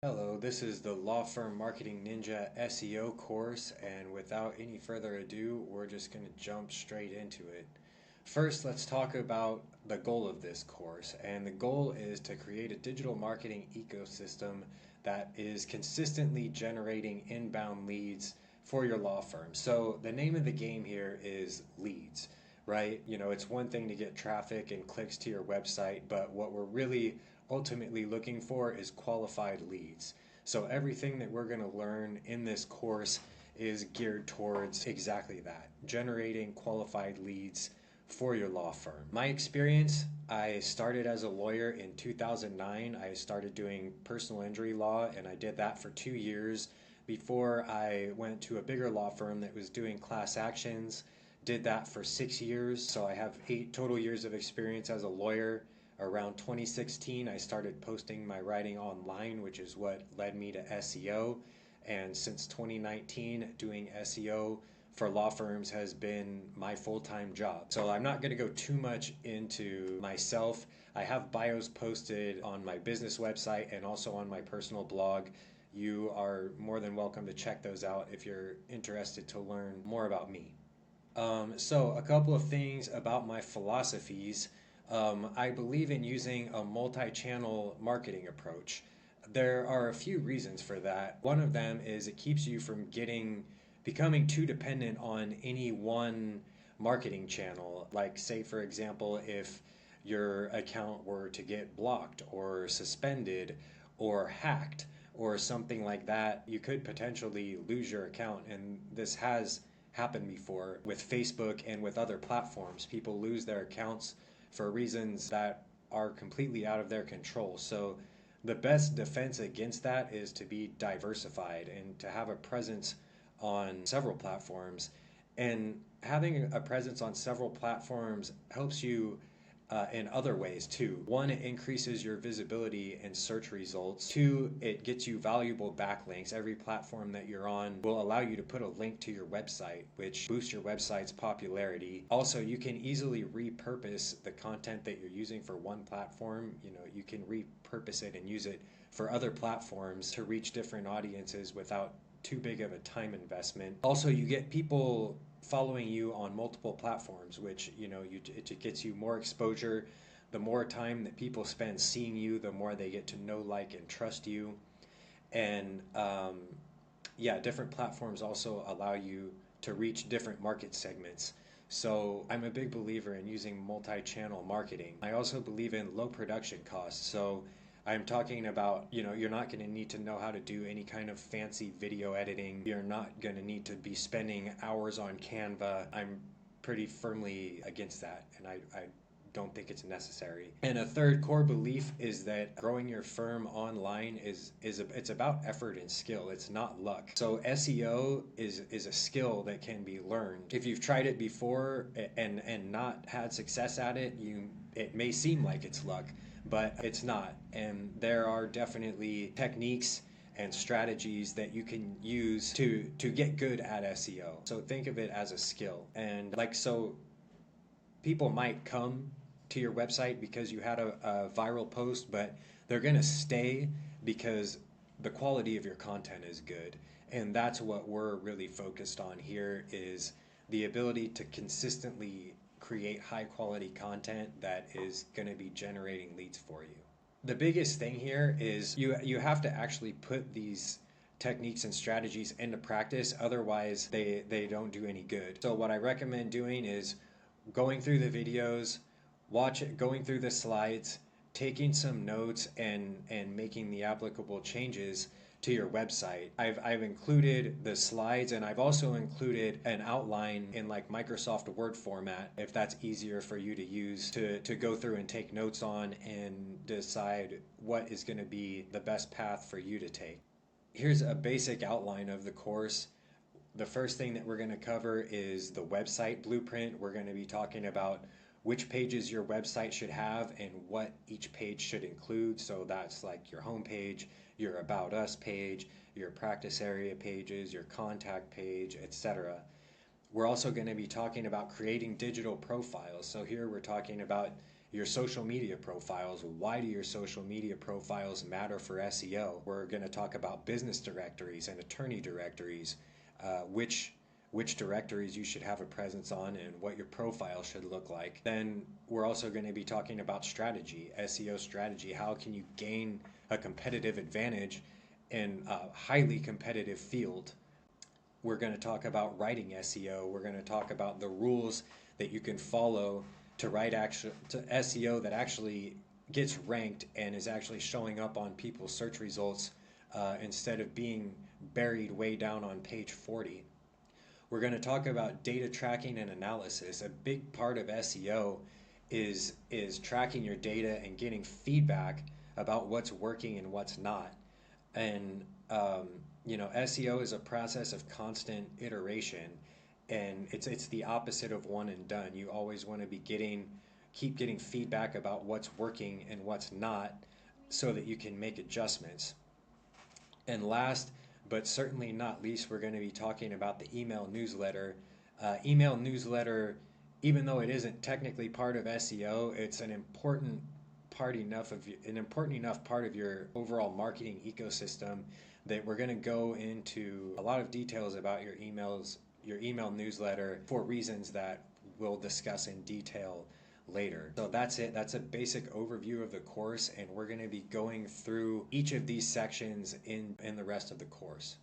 Hello, this is the Law Firm Marketing Ninja SEO course, and without any further ado, we're just going to jump straight into it. First, let's talk about the goal of this course, and the goal is to create a digital marketing ecosystem that is consistently generating inbound leads for your law firm. So the name of the game here is leads, right? It's one thing to get traffic and clicks to your website, but what we're really ultimately looking for is qualified leads. So everything that we're going to learn in this course is geared towards exactly that, generating qualified leads for your law firm. My experience, I started as a lawyer in 2009. I started doing personal injury law, and I did that for 2 years before I went to a bigger law firm that was doing class actions. Did that for 6 years, so I have 8 total years of experience as a lawyer. Around 2016, I started posting my writing online, which is what led me to SEO. And since 2019, doing SEO for law firms has been my full-time job. So I'm not going to go too much into myself. I have bios posted on my business website and also on my personal blog. You are more than welcome to check those out if you're interested to learn more about me. So a couple of things about my philosophies. I believe in using a multi-channel marketing approach. There are a few reasons for that. One of them is it keeps you from becoming too dependent on any one marketing channel. Like, say for example, if your account were to get blocked or suspended or hacked or something like that, you could potentially lose your account. And this has happened before with Facebook and with other platforms. People lose their accounts for reasons that are completely out of their control. So the best defense against that is to be diversified and to have a presence on several platforms. And having a presence on several platforms helps you in other ways too. One, it increases your visibility in search results. Two, it gets you valuable backlinks. Every platform that you're on will allow you to put a link to your website, which boosts your website's popularity. Also, you can easily repurpose the content that you're using for one platform. You can repurpose it and use it for other platforms to reach different audiences without too big of a time investment. Also, you get people following you on multiple platforms, which it gets you more exposure. The more time that people spend seeing you, the more they get to know, like, and trust you. And different platforms also allow you to reach different market segments. So I'm a big believer in using multi-channel marketing. I also believe in low production costs. So I'm talking about, you're not going to need to know how to do any kind of fancy video editing. You're not going to need to be spending hours on Canva. I'm pretty firmly against that, and I don't think it's necessary. And a third core belief is that growing your firm online it's about effort and skill. It's not luck. So SEO is a skill that can be learned. If you've tried it before and not had success at it, it may seem like it's luck, but it's not. And there are definitely techniques and strategies that you can use to get good at SEO. So think of it as a skill. And so people might come to your website because you had a viral post, but they're going to stay because the quality of your content is good. And that's what we're really focused on here, is the ability to consistently create high quality content that is going to be generating leads for you. The biggest thing here is you have to actually put these techniques and strategies into practice, otherwise they don't do any good. So what I recommend doing is going through the videos, going through the slides, taking some notes, and making the applicable changes to your website. I've included the slides, and I've also included an outline in like Microsoft Word format, if that's easier for you to use to go through and take notes on and decide what is going to be the best path for you to take. Here's a basic outline of the course. The first thing that we're going to cover is the website blueprint. We're going to be talking about which pages your website should have and what each page should include. So that's like your home page, your About Us page, your practice area pages, your contact page, etc. We're also going to be talking about creating digital profiles. So here we're talking about your social media profiles. Why do your social media profiles matter for SEO? We're going to talk about business directories and attorney directories, which directories you should have a presence on and what your profile should look like. Then we're also going to be talking about strategy, SEO strategy. How can you gain a competitive advantage in a highly competitive field? We're going to talk about writing SEO. We're going to talk about the rules that you can follow to write to SEO that actually gets ranked and is actually showing up on people's search results instead of being buried way down on page 40. We're going to talk about data tracking and analysis. A big part of SEO is tracking your data and getting feedback about what's working and what's not. And SEO is a process of constant iteration, and it's the opposite of one and done. You always want to be keep getting feedback about what's working and what's not, so that you can make adjustments. And last but certainly not least, we're going to be talking about the email newsletter. Email newsletter, even though it isn't technically part of SEO, it's an important enough part of your overall marketing ecosystem that we're going to go into a lot of details about your email newsletter for reasons that we'll discuss in detail later. So that's it. That's a basic overview of the course, and we're going to be going through each of these sections in the rest of the course.